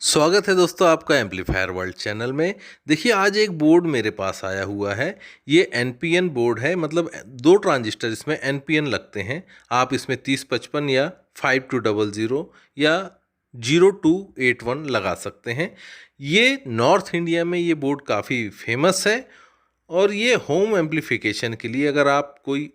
स्वागत है दोस्तों आपका एम्पलीफायर वर्ल्ड चैनल में। देखिए आज एक बोर्ड मेरे पास आया हुआ है। ये एनपीएन बोर्ड है, मतलब दो ट्रांजिस्टर इसमें एनपीएन लगते हैं। आप इसमें 3055 या 5200 या 0281 लगा सकते हैं। ये नॉर्थ इंडिया में ये बोर्ड काफ़ी फेमस है और ये होम एम्पलीफिकेशन के लिए, अगर आप कोई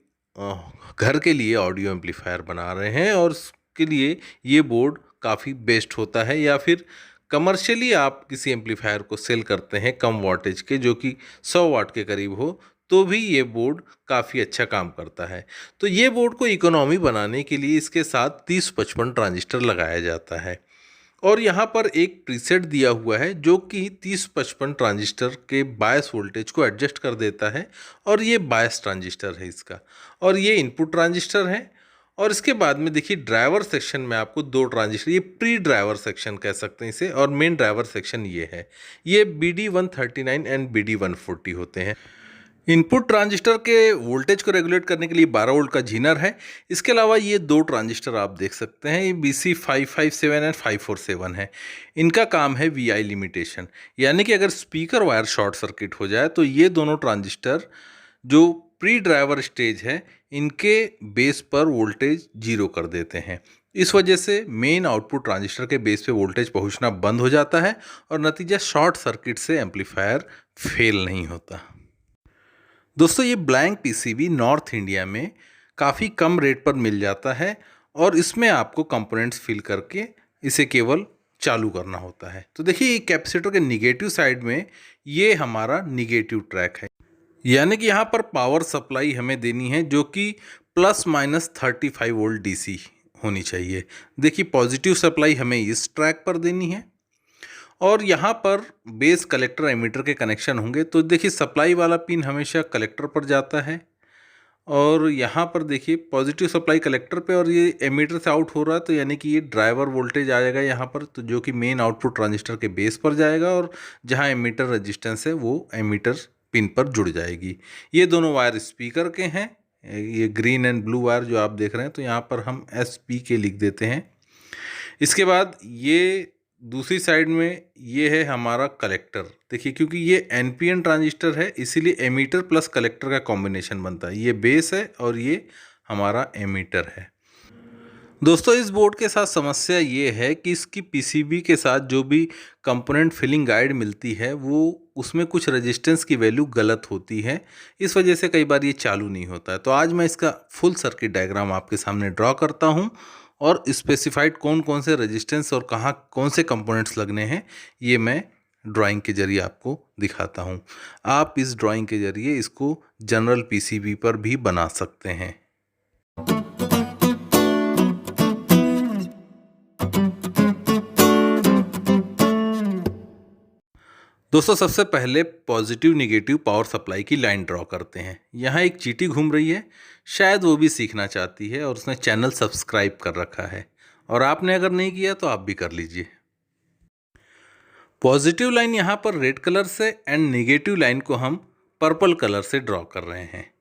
घर के लिए ऑडियो एम्पलीफायर बना रहे हैं और उसके लिए ये बोर्ड काफ़ी बेस्ट होता है, या फिर कमर्शियली आप किसी एम्पलीफायर को सेल करते हैं कम वाटेज के जो कि 100 वाट के करीब हो, तो भी ये बोर्ड काफ़ी अच्छा काम करता है। तो ये बोर्ड को इकोनॉमी बनाने के लिए इसके साथ 3055 ट्रांजिस्टर लगाया जाता है और यहाँ पर एक प्रीसेट दिया हुआ है जो कि 3055 ट्रांजिस्टर के बायस वोल्टेज को एडजस्ट कर देता है। और ये बायस ट्रांजिस्टर है इसका, और ये इनपुट ट्रांजिस्टर है। और इसके बाद में देखिए ड्राइवर सेक्शन में आपको दो ट्रांजिस्टर, ये प्री ड्राइवर सेक्शन कह सकते हैं इसे, और मेन ड्राइवर सेक्शन ये है। ये BD139 एंड BD140 होते हैं। इनपुट ट्रांजिस्टर के वोल्टेज को रेगुलेट करने के लिए 12 वोल्ट का जीनर है। इसके अलावा ये दो ट्रांजिस्टर आप देख सकते हैं, ये BC557 एंड 547 है। इनका काम है VI लिमिटेशन, यानी कि अगर स्पीकर वायर शॉर्ट सर्किट हो जाए तो ये दोनों ट्रांजिस्टर जो प्री ड्राइवर स्टेज है इनके बेस पर वोल्टेज जीरो कर देते हैं। इस वजह से मेन आउटपुट ट्रांजिस्टर के बेस पे वोल्टेज पहुंचना बंद हो जाता है और नतीजा शॉर्ट सर्किट से एम्पलीफायर फेल नहीं होता। दोस्तों ये ब्लैंक पीसीबी नॉर्थ इंडिया में काफ़ी कम रेट पर मिल जाता है और इसमें आपको कंपोनेंट्स फिल करके इसे केवल चालू करना होता है। तो देखिए कैपेसिटर के निगेटिव साइड में ये हमारा निगेटिव ट्रैक है, यानी कि यहाँ पर पावर सप्लाई हमें देनी है जो कि ±35 वोल्ट DC होनी चाहिए। देखिए पॉजिटिव सप्लाई हमें इस ट्रैक पर देनी है और यहाँ पर बेस कलेक्टर एमीटर के कनेक्शन होंगे। तो देखिए सप्लाई वाला पिन हमेशा कलेक्टर पर जाता है और यहाँ पर देखिए पॉजिटिव सप्लाई कलेक्टर पे और ये एमीटर से आउट हो रहा है, तो यानी कि ये ड्राइवर वोल्टेज आ जाएगा यहाँ पर, तो जो कि मेन आउटपुट ट्रांजिस्टर के बेस पर जाएगा और जहाँ एमीटर रेजिस्टेंस है वो एमीटर पिन पर जुड़ जाएगी। ये दोनों वायर स्पीकर के हैं, ये ग्रीन एंड ब्लू वायर जो आप देख रहे हैं, तो यहाँ पर हम SP लिख देते हैं। इसके बाद ये दूसरी साइड में ये है हमारा कलेक्टर। देखिए क्योंकि ये NPN ट्रांजिस्टर है इसीलिए एमीटर प्लस कलेक्टर का कॉम्बिनेशन बनता है। ये बेस है और ये हमारा एमीटर है। दोस्तों इस बोर्ड के साथ समस्या ये है कि इसकी PCB के साथ जो भी कंपोनेंट फिलिंग गाइड मिलती है वो उसमें कुछ रेजिस्टेंस की वैल्यू गलत होती है, इस वजह से कई बार ये चालू नहीं होता है। तो आज मैं इसका फुल सर्किट डायग्राम आपके सामने ड्रॉ करता हूँ और स्पेसिफाइड कौन कौन से रेजिस्टेंस और कहाँ कौन से कंपोनेंट्स लगने हैं ये मैं ड्राइंग के जरिए आपको दिखाता हूँ। आप इस ड्राइंग के जरिए इसको जनरल PCB पर भी बना सकते हैं। दोस्तों सबसे पहले पॉजिटिव निगेटिव पावर सप्लाई की लाइन ड्रॉ करते हैं। यहाँ एक चींटी घूम रही है, शायद वो भी सीखना चाहती है और उसने चैनल सब्सक्राइब कर रखा है, और आपने अगर नहीं किया तो आप भी कर लीजिए। पॉजिटिव लाइन यहाँ पर रेड कलर से एंड निगेटिव लाइन को हम पर्पल कलर से ड्रॉ कर रहे हैं।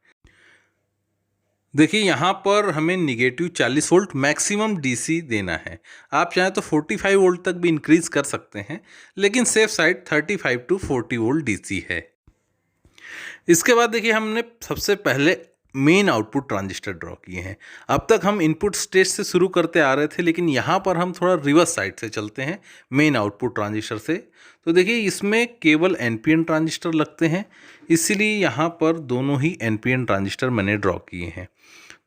देखिए यहाँ पर हमें निगेटिव 40 वोल्ट मैक्सिमम DC देना है। आप चाहें तो 45 वोल्ट तक भी इंक्रीज कर सकते हैं, लेकिन safe side 35 to 40 volt DC है। इसके बाद देखिए हमने सबसे पहले मेन आउटपुट ट्रांजिस्टर ड्रॉ किए हैं। अब तक हम इनपुट स्टेज से शुरू करते आ रहे थे, लेकिन यहाँ पर हम थोड़ा रिवर्स साइड से चलते हैं मेन आउटपुट ट्रांजिस्टर से। तो देखिए इसमें केवल NPN ट्रांजिस्टर लगते हैं, इसीलिए यहाँ पर दोनों ही NPN ट्रांजिस्टर मैंने ड्रॉ किए हैं।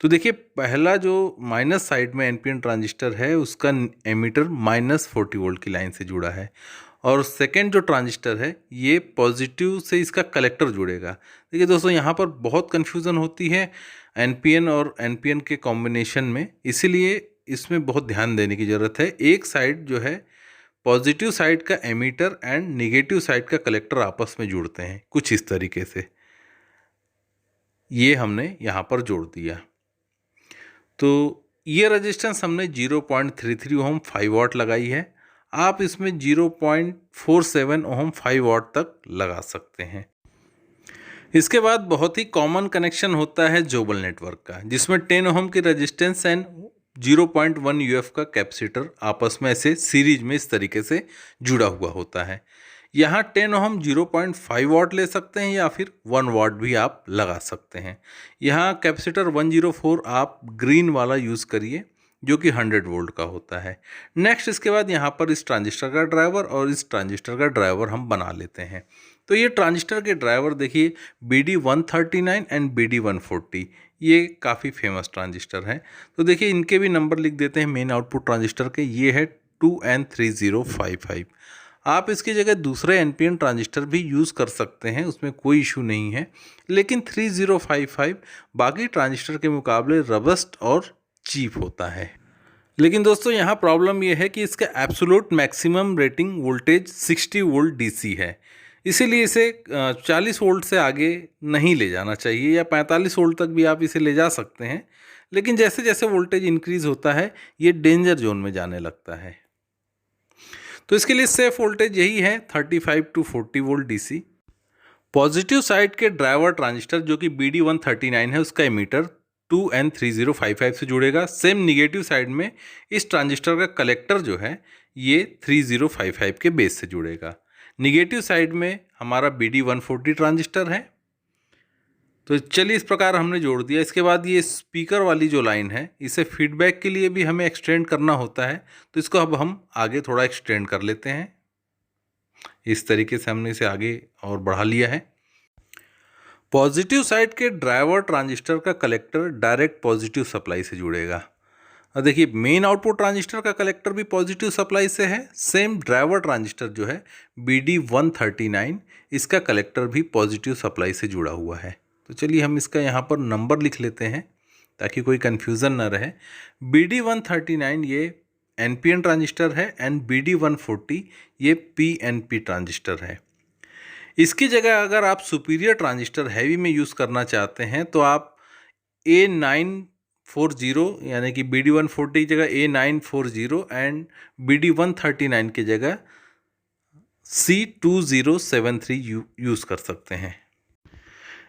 तो देखिए पहला जो माइनस साइड में NPN ट्रांजिस्टर है उसका एमीटर -40 वोल्ट की लाइन से जुड़ा है, और सेकेंड जो ट्रांजिस्टर है ये पॉजिटिव से इसका कलेक्टर जुड़ेगा। देखिए दोस्तों यहाँ पर बहुत कन्फ्यूज़न होती है NPN और NPN के कॉम्बिनेशन में, इसीलिए इसमें बहुत ध्यान देने की ज़रूरत है। एक साइड जो है पॉजिटिव साइड का एमीटर एंड निगेटिव साइड का कलेक्टर आपस में जुड़ते हैं कुछ इस तरीके से। ये हमने यहाँ पर जोड़ दिया। तो ये रेजिस्टेंस हमने 0.33 ओम 5 वाट लगाई है। आप इसमें 0.47 ओम 5 वाट तक लगा सकते हैं। इसके बाद बहुत ही कॉमन कनेक्शन होता है जोबल नेटवर्क का, जिसमें 10 ओम की रेजिस्टेंस एंड 0.1 यूएफ का कैपेसिटर आपस में ऐसे सीरीज में इस तरीके से जुड़ा हुआ होता है। यहाँ 10 ओहम 0.5 वाट ले सकते हैं या फिर 1 वाट भी आप लगा सकते हैं। यहाँ कैपेसिटर 104 आप ग्रीन वाला यूज़ करिए जो कि 100 वोल्ट का होता है। नेक्स्ट इसके बाद यहाँ पर इस ट्रांजिस्टर का ड्राइवर और इस ट्रांजिस्टर का ड्राइवर हम बना लेते हैं। तो ये ट्रांजिस्टर के ड्राइवर देखिए BD139 एंड BD140, ये काफ़ी फेमस ट्रांजिस्टर हैं। तो देखिए इनके भी नंबर लिख देते हैं मेन आउटपुट ट्रांजिस्टर के। ये है 2N3055। आप इसकी जगह दूसरे एनपीएन ट्रांजिस्टर भी यूज़ कर सकते हैं, उसमें कोई इशू नहीं है, लेकिन 3055 बाकी ट्रांजिस्टर के मुकाबले रबस्ट और चीप होता है। लेकिन दोस्तों यहाँ प्रॉब्लम यह है कि इसका absolute maximum rating voltage 60 volt DC है, इसीलिए इसे 40 वोल्ट से आगे नहीं ले जाना चाहिए, या 45 वोल्ट तक भी आप इसे ले जा सकते हैं, लेकिन जैसे जैसे वोल्टेज इंक्रीज होता है ये डेंजर जोन में जाने लगता है। तो इसके लिए सेफ वोल्टेज यही है 35 to 40 volt DC. Positive side के ड्राइवर ट्रांजिस्टर जो कि BD139 है, उसका एमीटर 2N3055 से जुड़ेगा। सेम निगेटिव साइड में इस ट्रांजिस्टर का कलेक्टर जो है ये 3055 के बेस से जुड़ेगा। निगेटिव साइड में हमारा BD140 ट्रांजिस्टर है। तो चलिए इस प्रकार हमने जोड़ दिया। इसके बाद ये स्पीकर वाली जो लाइन है इसे फीडबैक के लिए भी हमें एक्सटेंड करना होता है, तो इसको अब हम आगे थोड़ा एक्सटेंड कर लेते हैं। इस तरीके से हमने इसे आगे और बढ़ा लिया है। पॉजिटिव साइड के ड्राइवर ट्रांजिस्टर का कलेक्टर डायरेक्ट पॉजिटिव सप्लाई से जुड़ेगा। और देखिए मेन आउटपुट ट्रांजिस्टर का कलेक्टर भी पॉजिटिव सप्लाई से है। सेम ड्राइवर ट्रांजिस्टर जो है BD139, इसका कलेक्टर भी पॉजिटिव सप्लाई से जुड़ा हुआ है। तो चलिए हम इसका यहाँ पर नंबर लिख लेते हैं ताकि कोई कन्फ्यूज़न ना रहे। BD139 ये NPN ट्रांजिस्टर है एंड BD140 ये PNP ट्रांजिस्टर है। इसकी जगह अगर आप सुपीरियर ट्रांजिस्टर हैवी में यूज़ करना चाहते हैं तो आप A940 यानी कि BD140 की जगह A940 एंड BD139 की जगह C2073 यूज़ कर सकते हैं।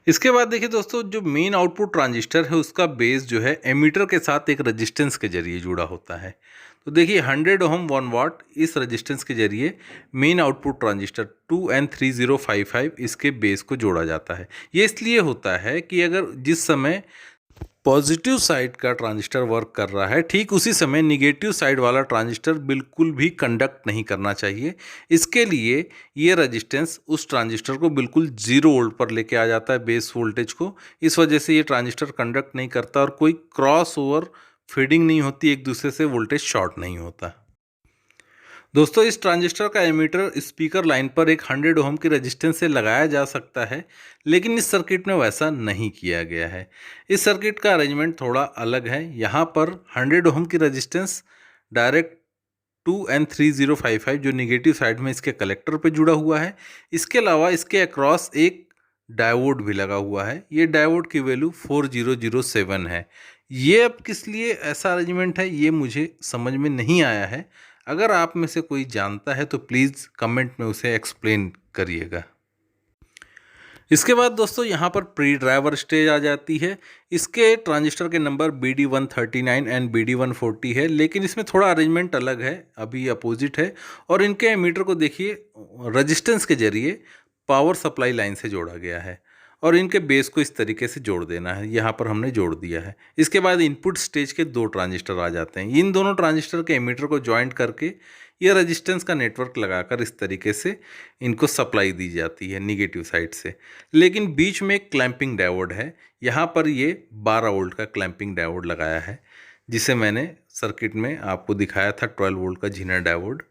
इसके बाद देखिए दोस्तों, जो मेन आउटपुट ट्रांजिस्टर है उसका बेस जो है एमीटर के साथ एक रेजिस्टेंस के जरिए जुड़ा होता है। तो देखिए 100 ओहम 1 वाट इस रेजिस्टेंस के जरिए मेन आउटपुट ट्रांजिस्टर 2N3055 इसके बेस को जोड़ा जाता है। ये इसलिए होता है कि अगर जिस समय पॉजिटिव साइड का ट्रांजिस्टर वर्क कर रहा है, ठीक उसी समय निगेटिव साइड वाला ट्रांजिस्टर बिल्कुल भी कंडक्ट नहीं करना चाहिए। इसके लिए ये रेजिस्टेंस उस ट्रांजिस्टर को बिल्कुल 0 वोल्ट पर लेके आ जाता है, बेस वोल्टेज को। इस वजह से ये ट्रांजिस्टर कंडक्ट नहीं करता और कोई क्रॉस ओवर फीडिंग नहीं होती, एक दूसरे से वोल्टेज शॉर्ट नहीं होता। दोस्तों इस ट्रांजिस्टर का एमीटर स्पीकर लाइन पर एक 100 ओहम की रेजिस्टेंस से लगाया जा सकता है, लेकिन इस सर्किट में वैसा नहीं किया गया है। इस सर्किट का अरेंजमेंट थोड़ा अलग है। यहाँ पर 100 ओहम की रेजिस्टेंस डायरेक्ट 2N3055 जो निगेटिव साइड में इसके कलेक्टर पे जुड़ा हुआ है। इसके अलावा इसके अक्रॉस एक डायोड भी लगा हुआ है। ये डायोड की वैल्यू 4007 है। ये अब किस लिए ऐसा अरेंजमेंट है ये मुझे समझ में नहीं आया है। अगर आप में से कोई जानता है तो प्लीज़ कमेंट में उसे एक्सप्लेन करिएगा। इसके बाद दोस्तों यहाँ पर प्री ड्राइवर स्टेज आ जाती है। इसके ट्रांजिस्टर के नंबर BD139 एंड BD140 है, लेकिन इसमें थोड़ा अरेंजमेंट अलग है, अभी अपोजिट है। और इनके एमीटर को देखिए रेजिस्टेंस के जरिए पावर सप्लाई लाइन से जोड़ा गया है और इनके बेस को इस तरीके से जोड़ देना है। यहाँ पर हमने जोड़ दिया है। इसके बाद इनपुट स्टेज के 2 ट्रांजिस्टर आ जाते हैं। इन दोनों ट्रांजिस्टर के एमीटर को जॉइंट करके ये रेजिस्टेंस का नेटवर्क लगाकर इस तरीके से इनको सप्लाई दी जाती है निगेटिव साइड से। लेकिन बीच में एक क्लैंपिंग डायोड है। यहाँ पर ये 12 वोल्ट का क्लैंपिंग डायोड लगाया है, जिसे मैंने सर्किट में आपको दिखाया था 12 वोल्ट का झीनर डायोड।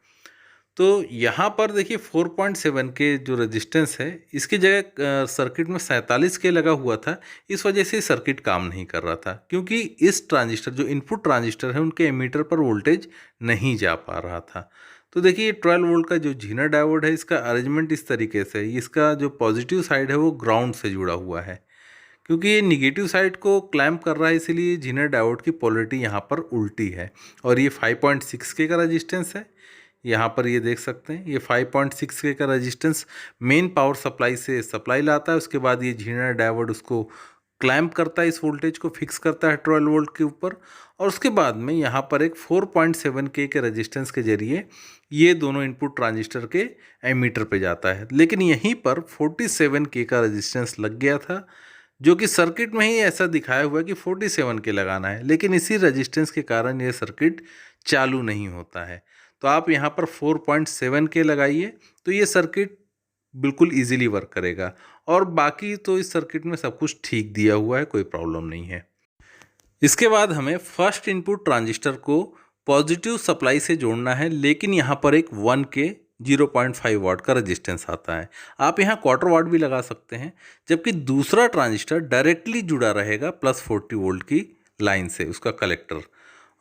तो यहाँ पर देखिए 4.7 के जो रेजिस्टेंस है इसकी जगह सर्किट में 47 के लगा हुआ था। इस वजह से सर्किट काम नहीं कर रहा था, क्योंकि इस ट्रांजिस्टर जो इनपुट ट्रांजिस्टर है उनके एमीटर पर वोल्टेज नहीं जा पा रहा था। तो देखिए 12 वोल्ट का जो झीनर डायोड है इसका अरेंजमेंट इस तरीके से, इसका जो पॉजिटिव साइड है वो ग्राउंड से जुड़ा हुआ है। क्योंकि ये निगेटिव साइड को क्लैम्प कर रहा है, इसीलिए झीनर डायोड की पोलरिटी यहाँ पर उल्टी है। और ये 5.6 के का रजिस्टेंस है। यहाँ पर ये देख सकते हैं ये 5.6 के का रेजिस्टेंस मेन पावर सप्लाई से सप्लाई लाता है। उसके बाद ये झीनर डायोड उसको क्लैम्प करता है, इस वोल्टेज को फिक्स करता है 12 वोल्ट के ऊपर, और उसके बाद में यहाँ पर एक 4.7K के रेजिस्टेंस के जरिए ये दोनों इनपुट ट्रांजिस्टर के एमीटर पे जाता है। लेकिन यहीं पर 47K का रेजिस्टेंस लग गया था, जो कि सर्किट में ही ऐसा दिखाया हुआ है कि 47K लगाना है, लेकिन इसी रेजिस्टेंस के कारण ये सर्किट चालू नहीं होता है। तो आप यहाँ पर 4.7K लगाइए तो ये सर्किट बिल्कुल इजीली वर्क करेगा, और बाकी तो इस सर्किट में सब कुछ ठीक दिया हुआ है, कोई प्रॉब्लम नहीं है। इसके बाद हमें फर्स्ट इनपुट ट्रांजिस्टर को पॉजिटिव सप्लाई से जोड़ना है, लेकिन यहाँ पर एक 1K 0.5 वाट का रेजिस्टेंस आता है। आप यहाँ क्वार्टर वाट भी लगा सकते हैं, जबकि दूसरा ट्रांजिस्टर डायरेक्टली जुड़ा रहेगा प्लस 40 वोल्ट की लाइन से, उसका कलेक्टर।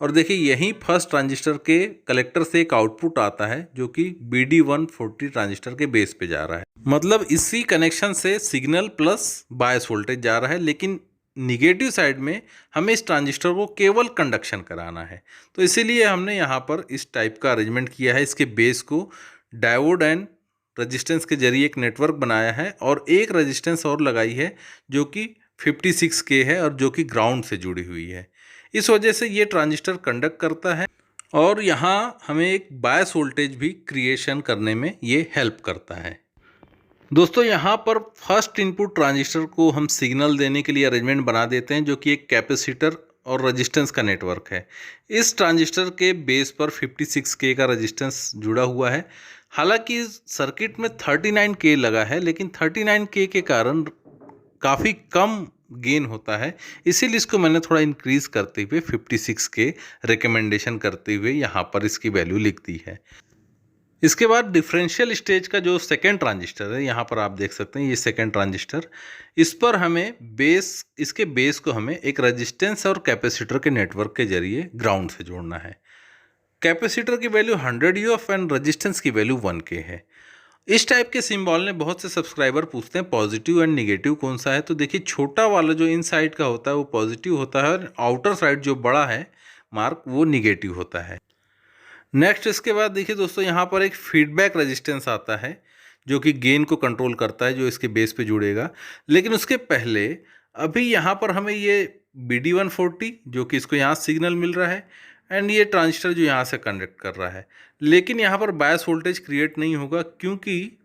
और देखिए यहीं फर्स्ट ट्रांजिस्टर के कलेक्टर से एक आउटपुट आता है जो कि BD140 ट्रांजिस्टर के बेस पे जा रहा है। मतलब इसी कनेक्शन से सिग्नल प्लस बायस वोल्टेज जा रहा है, लेकिन निगेटिव साइड में हमें इस ट्रांजिस्टर को केवल कंडक्शन कराना है। तो इसीलिए हमने यहाँ पर इस टाइप का अरेंजमेंट किया है। इसके बेस को डायोड एंड रेजिस्टेंस के जरिए एक नेटवर्क बनाया है, और एक रेजिस्टेंस और लगाई है जो कि 56K है और जो कि ग्राउंड से जुड़ी हुई है। इस वजह से ये ट्रांजिस्टर कंडक्ट करता है, और यहाँ हमें एक बायस वोल्टेज भी क्रिएशन करने में ये हेल्प करता है। दोस्तों यहाँ पर फर्स्ट इनपुट ट्रांजिस्टर को हम सिग्नल देने के लिए अरेंजमेंट बना देते हैं, जो कि एक कैपेसिटर और रेजिस्टेंस का नेटवर्क है। इस ट्रांजिस्टर के बेस पर 56K का रेजिस्टेंस जुड़ा हुआ है। हालांकि सर्किट में 39K लगा है, लेकिन 39K के कारण काफ़ी कम गेन होता है, इसीलिए इसको मैंने थोड़ा इंक्रीज करते हुए 56K रिकमेंडेशन करते हुए यहाँ पर इसकी वैल्यू लिख दी है। इसके बाद डिफरेंशियल स्टेज का जो सेकेंड ट्रांजिस्टर है, यहाँ पर आप देख सकते हैं ये सेकेंड ट्रांजिस्टर, इस पर हमें इसके बेस को हमें एक रेजिस्टेंस और कैपेसिटर के नेटवर्क के जरिए ग्राउंड से जोड़ना है। कैपेसिटर की वैल्यू 100 एंड रेजिस्टेंस की वैल्यू 1K है। इस टाइप के सिंबल ने बहुत से सब्सक्राइबर पूछते हैं पॉजिटिव एंड निगेटिव कौन सा है। तो देखिए छोटा वाला जो इन साइड का होता है वो पॉजिटिव होता है, और आउटर साइड जो बड़ा है मार्क वो निगेटिव होता है। नेक्स्ट इसके बाद देखिए दोस्तों यहाँ पर एक फीडबैक रेजिस्टेंस आता है जो कि गेन को कंट्रोल करता है, जो इसके बेस पे जुड़ेगा। लेकिन उसके पहले अभी यहाँ पर हमें ये BD140 जो कि इसको यहाँ सिग्नल मिल रहा है, एंड ये ट्रांजिस्टर जो यहाँ से कंडक्ट कर रहा है, लेकिन यहाँ पर बायस वोल्टेज क्रिएट नहीं होगा क्योंकि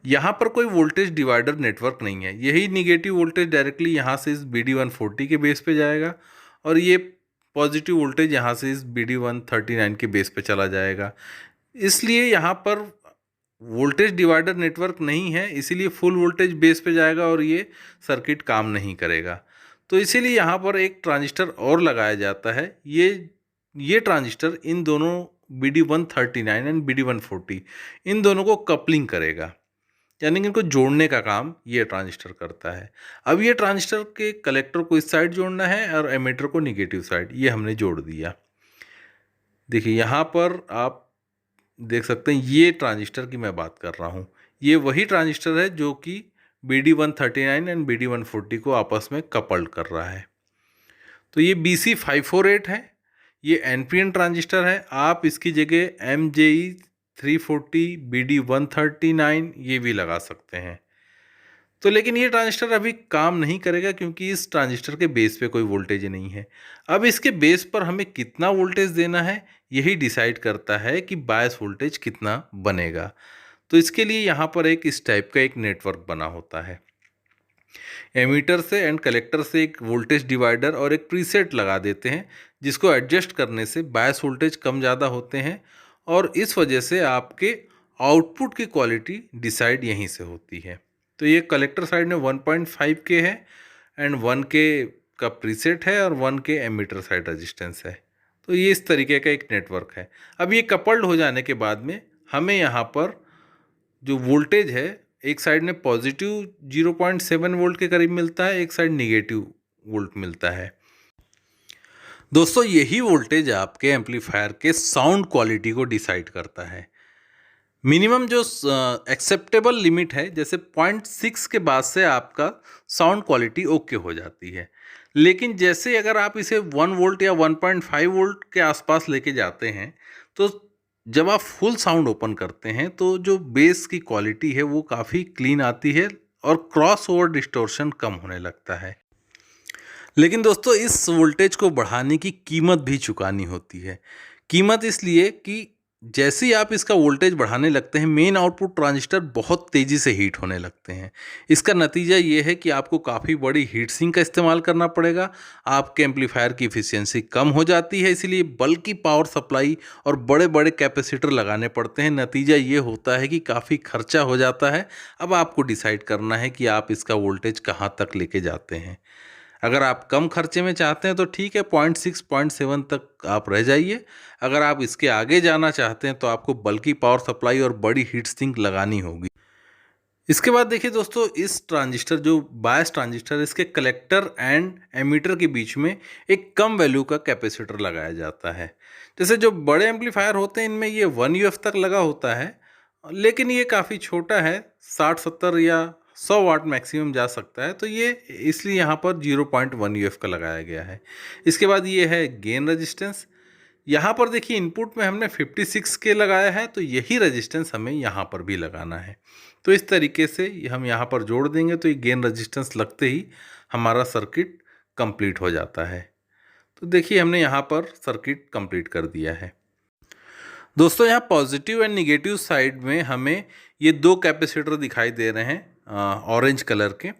यहाँ पर कोई वोल्टेज डिवाइडर नेटवर्क नहीं है। यही निगेटिव वोल्टेज डायरेक्टली यहाँ से इस BD140 के बेस पे जाएगा, और ये पॉजिटिव वोल्टेज यहाँ से इस BD139 के बेस पे चला जाएगा। इसलिए यहाँ पर वोल्टेज डिवाइडर नेटवर्क नहीं है, इसीलिए फुल वोल्टेज बेस पे जाएगा और ये सर्किट काम नहीं करेगा। तो इसीलिए यहाँ पर एक ट्रांजिस्टर और लगाया जाता है। ये ट्रांजिस्टर इन दोनों BD139 एंड BD140 इन दोनों को कपलिंग करेगा, यानी कि इनको जोड़ने का काम ये ट्रांजिस्टर करता है। अब ये ट्रांजिस्टर के कलेक्टर को इस साइड जोड़ना है और एमीटर को निगेटिव साइड, ये हमने जोड़ दिया। देखिए यहाँ पर आप देख सकते हैं ये ट्रांजिस्टर की मैं बात कर रहा हूँ, ये वही ट्रांजिस्टर है जो कि BD139 एंड BD140 को आपस में कपल्ड कर रहा है। तो ये BC548 है, ये NPN ट्रांजिस्टर है। आप इसकी जगह MJE340 BD139 ये भी लगा सकते हैं। तो लेकिन ये ट्रांजिस्टर अभी काम नहीं करेगा क्योंकि इस ट्रांजिस्टर के बेस पे कोई वोल्टेज नहीं है। अब इसके बेस पर हमें कितना वोल्टेज देना है यही डिसाइड करता है कि बायस वोल्टेज कितना बनेगा। तो इसके लिए यहाँ पर एक इस टाइप का एक नेटवर्क बना होता है। एमीटर से एंड कलेक्टर से एक वोल्टेज डिवाइडर और एक प्रीसेट लगा देते हैं, जिसको एडजस्ट करने से बायस वोल्टेज कम ज़्यादा होते हैं, और इस वजह से आपके आउटपुट की क्वालिटी डिसाइड यहीं से होती है। तो ये कलेक्टर साइड में 1.5K है एंड 1K का प्रीसेट है और 1K एमीटर साइड रेजिस्टेंस है। तो ये इस तरीके का एक नेटवर्क है। अब ये कपल्ड हो जाने के बाद में हमें यहाँ पर जो वोल्टेज है, एक साइड में पॉजिटिव 0.7 वोल्ट के करीब मिलता है, एक साइड निगेटिव वोल्ट मिलता है। दोस्तों यही वोल्टेज आपके एम्पलीफायर के साउंड क्वालिटी को डिसाइड करता है। मिनिमम जो एक्सेप्टेबल लिमिट है, जैसे 0.6 के बाद से आपका साउंड क्वालिटी ओके हो जाती है। लेकिन जैसे अगर आप इसे 1 वोल्ट या 1.5 वोल्ट के आसपास लेके जाते हैं, तो जब आप फुल साउंड ओपन करते हैं तो जो बेस की क्वालिटी है वो काफ़ी क्लीन आती है और क्रॉस ओवर डिस्टोर्शन कम होने लगता है। लेकिन दोस्तों इस वोल्टेज को बढ़ाने की कीमत भी चुकानी होती है। कीमत इसलिए कि जैसे ही आप इसका वोल्टेज बढ़ाने लगते हैं, मेन आउटपुट ट्रांजिस्टर बहुत तेज़ी से हीट होने लगते हैं। इसका नतीजा ये है कि आपको काफ़ी बड़ी हीट सिंक का इस्तेमाल करना पड़ेगा। आपके एम्पलीफायर की एफिशिएंसी कम हो जाती है, इसलिए बल्कि पावर सप्लाई और बड़े बड़े कैपेसिटर लगाने पड़ते हैं। नतीजा ये होता है कि काफ़ी खर्चा हो जाता है। अब आपको डिसाइड करना है कि आप इसका वोल्टेज कहाँ तक लेके जाते हैं। अगर आप कम खर्चे में चाहते हैं तो ठीक है, 0.6 0.7 तक आप रह जाइए। अगर आप इसके आगे जाना चाहते हैं तो आपको बल्कि पावर सप्लाई और बड़ी हीट सिंक लगानी होगी। इसके बाद देखिए दोस्तों, इस ट्रांजिस्टर जो बायस ट्रांजिस्टर, इसके कलेक्टर एंड एमीटर के बीच में एक कम वैल्यू का कैपेसिटर लगाया जाता है। जैसे जो बड़े एम्पलीफायर होते हैं इनमें ये 1 UF तक लगा होता है, लेकिन ये काफ़ी छोटा है, 60-70 या 100 वाट मैक्सिमम जा सकता है, तो ये इसलिए यहाँ पर 0.1 UF का लगाया गया है। इसके बाद ये है गेन रजिस्टेंस। यहाँ पर देखिए इनपुट में हमने 56 के लगाया है, तो यही रजिस्टेंस हमें यहाँ पर भी लगाना है। तो इस तरीके से हम यहाँ पर जोड़ देंगे तो ये गेन रजिस्टेंस लगते ही हमारा सर्किट कंप्लीट हो जाता है। तो देखिए हमने यहाँ पर सर्किट कंप्लीट कर दिया है। दोस्तों यहाँ पॉजिटिव एंड निगेटिव साइड में हमें ये दो कैपेसिटर दिखाई दे रहे हैं ऑरेंज कलर के।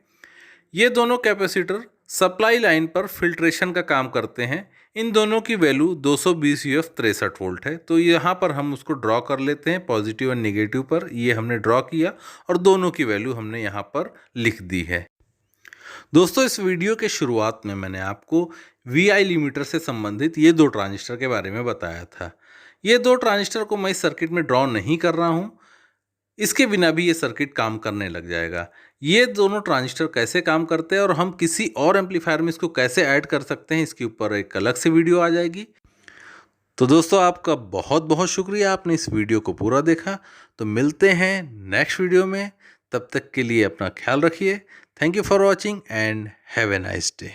ये दोनों कैपेसिटर सप्लाई लाइन पर फिल्ट्रेशन का काम करते हैं। इन दोनों की वैल्यू 220 UF 63 वोल्ट है। तो यहाँ पर हम उसको ड्रॉ कर लेते हैं, पॉजिटिव और निगेटिव पर ये हमने ड्रॉ किया और दोनों की वैल्यू हमने यहाँ पर लिख दी है। दोस्तों इस वीडियो के शुरुआत में मैंने आपको VI लिमिटर से संबंधित ये दो ट्रांजिस्टर के बारे में बताया था। ये दो ट्रांजिस्टर को मैं इस सर्किट में ड्रॉ नहीं कर रहा हूँ, इसके बिना भी ये सर्किट काम करने लग जाएगा। ये दोनों ट्रांजिस्टर कैसे काम करते हैं और हम किसी और एम्पलीफायर में इसको कैसे ऐड कर सकते हैं, इसके ऊपर एक अलग से वीडियो आ जाएगी। तो दोस्तों आपका बहुत बहुत शुक्रिया, आपने इस वीडियो को पूरा देखा। तो मिलते हैं नेक्स्ट वीडियो में, तब तक के लिए अपना ख्याल रखिए। Thank you for watching and have a nice day.